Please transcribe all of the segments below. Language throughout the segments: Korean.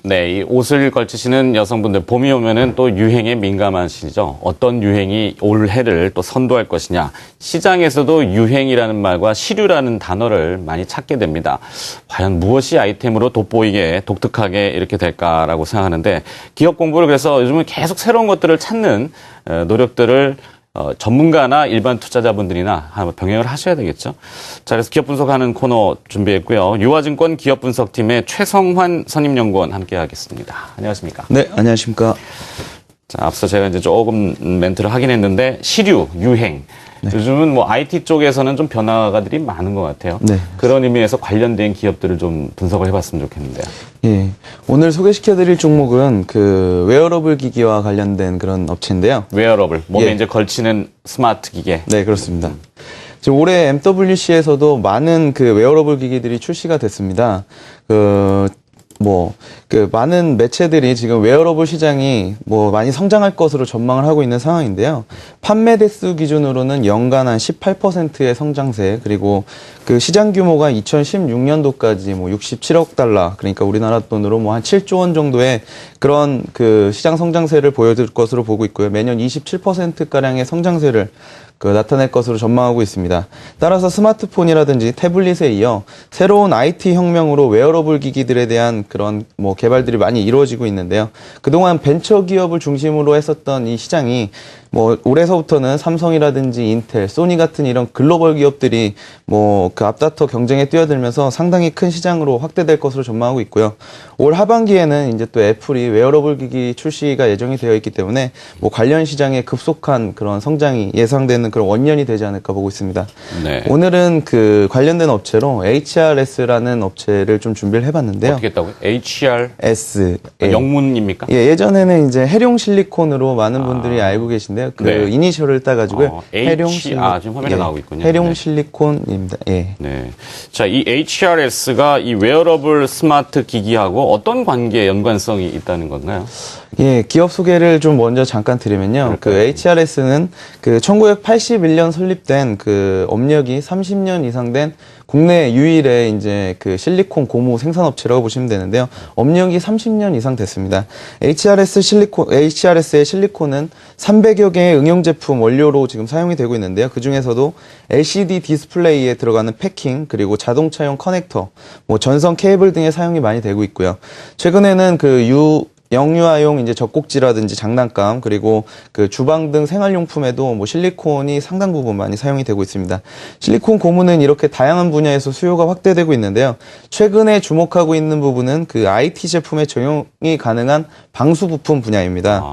네, 이 옷을 걸치시는 여성분들, 봄이 오면은 또 유행에 민감하시죠. 어떤 유행이 올해를 또 선도할 것이냐. 시장에서도 유행이라는 말과 시류라는 단어를 많이 찾게 됩니다. 과연 무엇이 아이템으로 돋보이게 독특하게 이렇게 될까라고 생각하는데, 기업 공부를 그래서 요즘은 계속 새로운 것들을 찾는 노력들을 전문가나 일반 투자자분들이나 한번 병행을 하셔야 되겠죠. 자, 그래서 기업 분석하는 코너 준비했고요. 유화증권 기업 분석팀의 최성환 선임연구원 함께 하겠습니다. 안녕하십니까? 네, 안녕하십니까? 자, 앞서 제가 이제 조금 멘트를 하긴 했는데, 시류, 유행. 네. 요즘은 뭐 IT 쪽에서는 좀 변화가들이 많은 것 같아요. 네. 그런 의미에서 관련된 기업들을 좀 분석을 해봤으면 좋겠는데요. 예. 오늘 소개시켜드릴 종목은 그 웨어러블 기기와 관련된 그런 업체인데요. 웨어러블, 몸에 예. 이제 걸치는 스마트 기계. 네, 그렇습니다. 지금 올해 MWC에서도 많은 그 웨어러블 기기들이 출시가 됐습니다. 많은 매체들이 지금 웨어러블 시장이 많이 성장할 것으로 전망을 하고 있는 상황인데요. 판매 대수 기준으로는 연간 한 18%의 성장세, 그리고 그 시장 규모가 2016년도까지 67억 달러, 그러니까 우리나라 돈으로 한 7조 원 정도의 그런 그 시장 성장세를 보여줄 것으로 보고 있고요. 매년 27%가량의 성장세를 나타낼 것으로 전망하고 있습니다. 따라서 스마트폰이라든지 태블릿에 이어 새로운 IT 혁명으로 웨어러블 기기들에 대한 그런 개발들이 많이 이루어지고 있는데요. 그동안 벤처 기업을 중심으로 했었던 이 시장이 올해서부터는 삼성이라든지 인텔, 소니 같은 이런 글로벌 기업들이 그 앞다퉈 경쟁에 뛰어들면서 상당히 큰 시장으로 확대될 것으로 전망하고 있고요. 올 하반기에는 이제 또 애플이 웨어러블 기기 출시가 예정이 되어 있기 때문에 관련 시장에 급속한 그런 성장이 예상되는 그런 원년이 되지 않을까 보고 있습니다. 네. 오늘은 그 관련된 업체로 HRS라는 업체를 좀 준비를 해봤는데요. 어떻게 했다고요? HRS. 예. 영문입니까? 예, 예전에는 이제 해룡 실리콘으로 많은 분들이 알고 계신데요. 그 네. 이니셜을 따가지고요. 지금 화면에 나오고 있군요. 해룡 네. 실리콘입니다. 예. 네. 자, 이 HRS가 이 웨어러블 스마트 기기하고 어떤 관계, 연관성이 있다는 건가요? 예, 기업 소개를 좀 먼저 잠깐 드리면요. 그 HRS는 그 1981년 설립된 그 업력이 30년 이상 된 국내 유일의 이제 그 실리콘 고무 생산업체라고 보시면 되는데요. 업력이 30년 이상 됐습니다. HRS의 실리콘은 300여 개의 응용 제품 원료로 지금 사용이 되고 있는데요. 그 중에서도 LCD 디스플레이에 들어가는 패킹, 그리고 자동차용 커넥터, 전선 케이블 등의 사용이 많이 되고 있고요. 최근에는 영유아용 이제 젖꼭지라든지 장난감, 그리고 그 주방 등 생활용품에도 실리콘이 상당 부분 많이 사용이 되고 있습니다. 실리콘 고무는 이렇게 다양한 분야에서 수요가 확대되고 있는데요. 최근에 주목하고 있는 부분은 그 IT 제품에 적용이 가능한 방수 부품 분야입니다.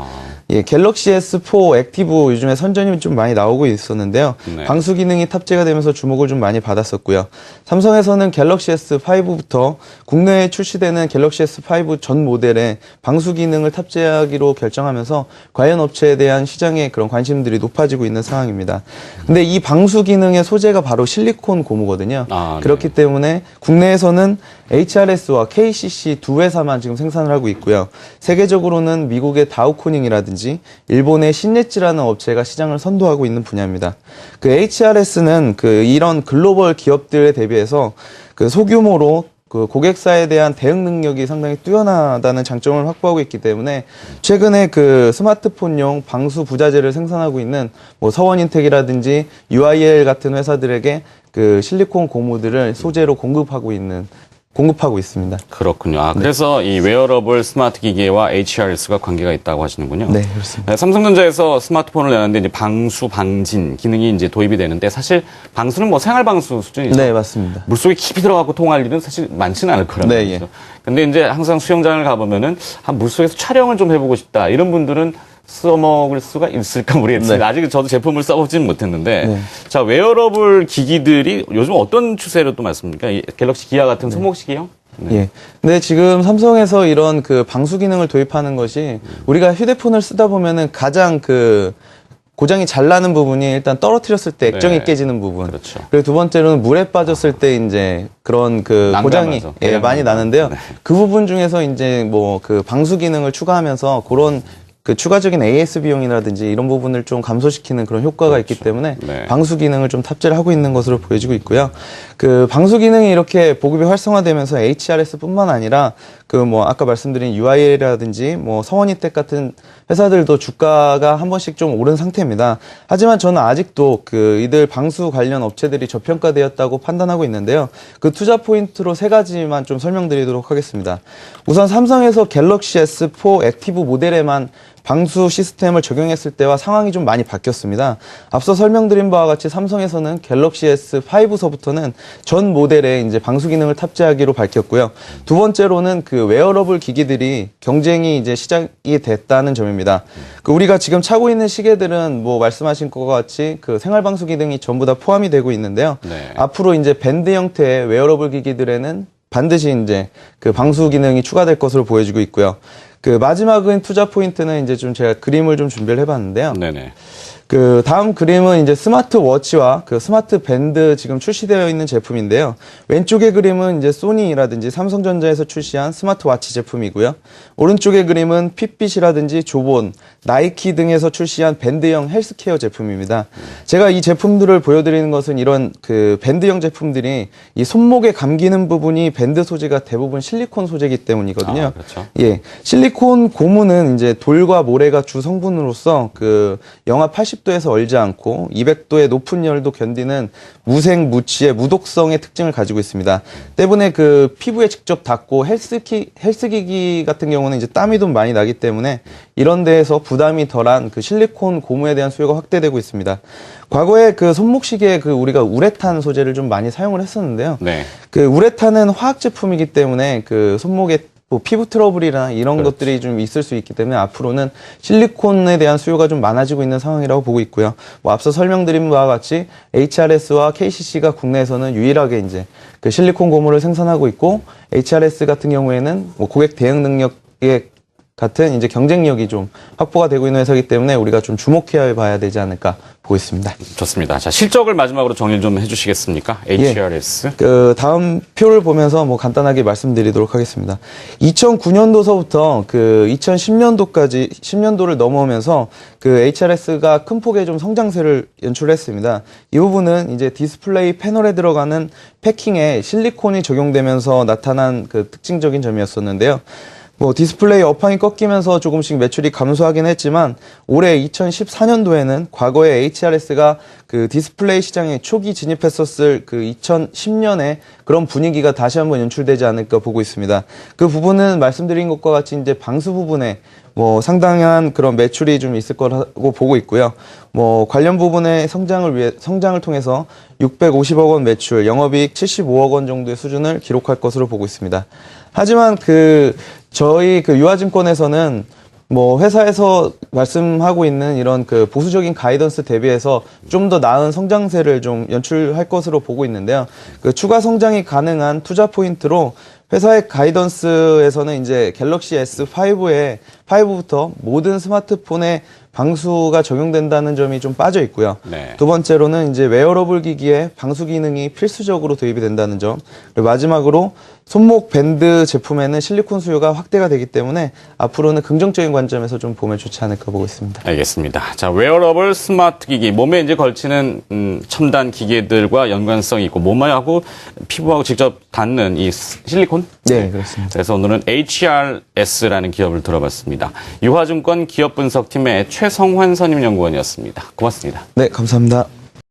예, 갤럭시 S4 액티브 요즘에 선전이 좀 많이 나오고 있었는데요. 네. 방수 기능이 탑재가 되면서 주목을 좀 많이 받았었고요. 삼성에서는 갤럭시 S5부터 국내에 출시되는 갤럭시 S5 전 모델에 방수 기능을 탑재하기로 결정하면서 관련 업체에 대한 시장의 그런 관심들이 높아지고 있는 상황입니다. 근데 이 방수 기능의 소재가 바로 실리콘 고무거든요. 네. 그렇기 때문에 국내에서는 HRS와 KCC 두 회사만 지금 생산을 하고 있고요. 세계적으로는 미국의 다우코닝이라든지 일본의 신예찌라는 업체가 시장을 선도하고 있는 분야입니다. 그 HRS는 이런 글로벌 기업들에 대비해서 소규모로 고객사에 대한 대응 능력이 상당히 뛰어나다는 장점을 확보하고 있기 때문에 최근에 스마트폰용 방수 부자재를 생산하고 있는 서원인텍이라든지 UIL 같은 회사들에게 실리콘 고무들을 소재로 공급하고 있습니다. 그렇군요. 그래서 이 웨어러블 스마트 기기와 HRS가 관계가 있다고 하시는군요. 네, 그렇습니다. 네, 삼성전자에서 스마트폰을 내놨는데 이제 방수 방진 기능이 이제 도입이 되는데, 사실 방수는 생활 방수 수준이죠. 네, 맞습니다. 물속에 깊이 들어가고 통할 일은 사실 많지는 않을 거란 네, 말이죠. 근데 이제 항상 수영장을 가보면은 물속에서 촬영을 좀 해보고 싶다, 이런 분들은 써먹을 수가 있을까 모르겠습니다. 네. 아직 저도 제품을 써보지는 못했는데. 네. 자, 웨어러블 기기들이 요즘 어떤 추세로 또 맞습니까? 갤럭시 기아 같은 손목시계요? 네. 예. 근데 지금 삼성에서 이런 방수 기능을 도입하는 것이 우리가 휴대폰을 쓰다 보면은 가장 고장이 잘 나는 부분이 일단 떨어뜨렸을 때 액정이 네. 깨지는 부분. 그렇죠. 그리고 두 번째로는 물에 빠졌을 때 이제 그런 고장이 많이 나는데요. 네. 그 부분 중에서 이제 방수 기능을 추가하면서 그런 그 추가적인 AS 비용이라든지 이런 부분을 좀 감소시키는 그런 효과가 있기 때문에 네. 방수 기능을 좀 탑재를 하고 있는 것으로 보여지고 있고요. 그 방수 기능이 이렇게 보급이 활성화되면서 HRS뿐만 아니라 그 뭐 아까 말씀드린 UIL이라든지 뭐 성원이텍 같은 회사들도 주가가 한 번씩 좀 오른 상태입니다. 하지만 저는 아직도 그 이들 방수 관련 업체들이 저평가되었다고 판단하고 있는데요. 그 투자 포인트로 세 가지만 좀 설명드리도록 하겠습니다. 우선 삼성에서 갤럭시 S4 액티브 모델에만 방수 시스템을 적용했을 때와 상황이 좀 많이 바뀌었습니다. 앞서 설명드린 바와 같이 삼성에서는 갤럭시 S5서부터는 전 모델에 이제 방수 기능을 탑재하기로 밝혔고요. 두 번째로는 그 웨어러블 기기들이 경쟁이 이제 시작이 됐다는 점입니다. 그 우리가 지금 차고 있는 시계들은 뭐 말씀하신 것과 같이 그 생활 방수 기능이 전부 다 포함이 되고 있는데요. 네. 앞으로 이제 밴드 형태의 웨어러블 기기들에는 반드시 이제 그 방수 기능이 추가될 것으로 보여지고 있고요. 그 마지막은 투자 포인트는 이제 좀 제가 그림을 좀 준비를 해봤는데요. 네네. 그 다음 그림은 이제 스마트워치와 그 스마트 밴드 지금 출시되어 있는 제품인데요. 왼쪽의 그림은 이제 소니라든지 삼성전자에서 출시한 스마트워치 제품이고요. 오른쪽의 그림은 핏빛이라든지 조본, 나이키 등에서 출시한 밴드형 헬스케어 제품입니다. 제가 이 제품들을 보여드리는 것은 이런 그 밴드형 제품들이 이 손목에 감기는 부분이 밴드 소재가 대부분 실리콘 소재이기 때문이거든요. 아, 그렇죠. 예, 실리콘 고무는 이제 돌과 모래가 주 성분으로서 그 영하 80도에서 얼지 않고 200도의 높은 열도 견디는 무색 무취의 무독성의 특징을 가지고 있습니다. 때문에 그 피부에 직접 닿고 헬스기기 같은 경우는 이제 땀이 좀 많이 나기 때문에 이런 데에서 부담이 덜한 그 실리콘 고무에 대한 수요가 확대되고 있습니다. 과거에 그 손목시계에 그 우리가 우레탄 소재를 좀 많이 사용을 했었는데요. 네. 그 우레탄은 화학 제품이기 때문에 그 손목에 뭐 피부 트러블이나 이런 그렇지. 것들이 좀 있을 수 있기 때문에 앞으로는 실리콘에 대한 수요가 좀 많아지고 있는 상황이라고 보고 있고요. 뭐 앞서 설명드린 바와 같이 HRS와 KCC가 국내에서는 유일하게 이제 그 실리콘 고무를 생산하고 있고 HRS 같은 경우에는 뭐 고객 대응 능력에 같은 이제 경쟁력이 좀 확보가 되고 있는 회사이기 때문에 우리가 좀 주목해 봐야 되지 않을까 보고 있습니다. 좋습니다. 자, 실적을 마지막으로 정리를 좀 해주시겠습니까? HRS. 그 다음 표를 보면서 뭐 간단하게 말씀드리도록 하겠습니다. 2009년도서부터 그 2010년도까지 10년도를 넘어오면서 그 HRS가 큰 폭의 좀 성장세를 연출했습니다. 이 부분은 이제 디스플레이 패널에 들어가는 패킹에 실리콘이 적용되면서 나타난 그 특징적인 점이었었는데요. 뭐 디스플레이 업황이 꺾이면서 조금씩 매출이 감소하긴 했지만 올해 2014년도에는 과거에 HRS가 그 디스플레이 시장에 초기 진입했었을 그 2010년에 그런 분위기가 다시 한번 연출되지 않을까 보고 있습니다. 그 부분은 말씀드린 것과 같이 이제 방수 부분에 뭐 상당한 그런 매출이 좀 있을 거라고 보고 있고요. 뭐 관련 부분의 성장을 통해서 650억 원 매출, 영업이익 75억 원 정도의 수준을 기록할 것으로 보고 있습니다. 하지만 저희 유화증권에서는 뭐 회사에서 말씀하고 있는 이런 그 보수적인 가이던스 대비해서 좀 더 나은 성장세를 좀 연출할 것으로 보고 있는데요. 그 추가 성장이 가능한 투자 포인트로 회사의 가이던스에서는 이제 갤럭시 S5부터 모든 스마트폰에 방수가 적용된다는 점이 좀 빠져 있고요. 네. 두 번째로는 이제 웨어러블 기기에 방수 기능이 필수적으로 도입이 된다는 점. 그리고 마지막으로 손목 밴드 제품에는 실리콘 수요가 확대가 되기 때문에 앞으로는 긍정적인 관점에서 좀 보면 좋지 않을까 보고 있습니다. 알겠습니다. 자, 웨어러블 스마트 기기, 몸에 이제 걸치는 첨단 기계들과 연관성이 있고 몸하고 피부하고 직접 닿는 이 실리콘? 네, 그렇습니다. 그래서 오늘은 HRS라는 기업을 들어봤습니다. 유화증권 기업분석팀의 최성환 선임연구원이었습니다. 고맙습니다. 네, 감사합니다.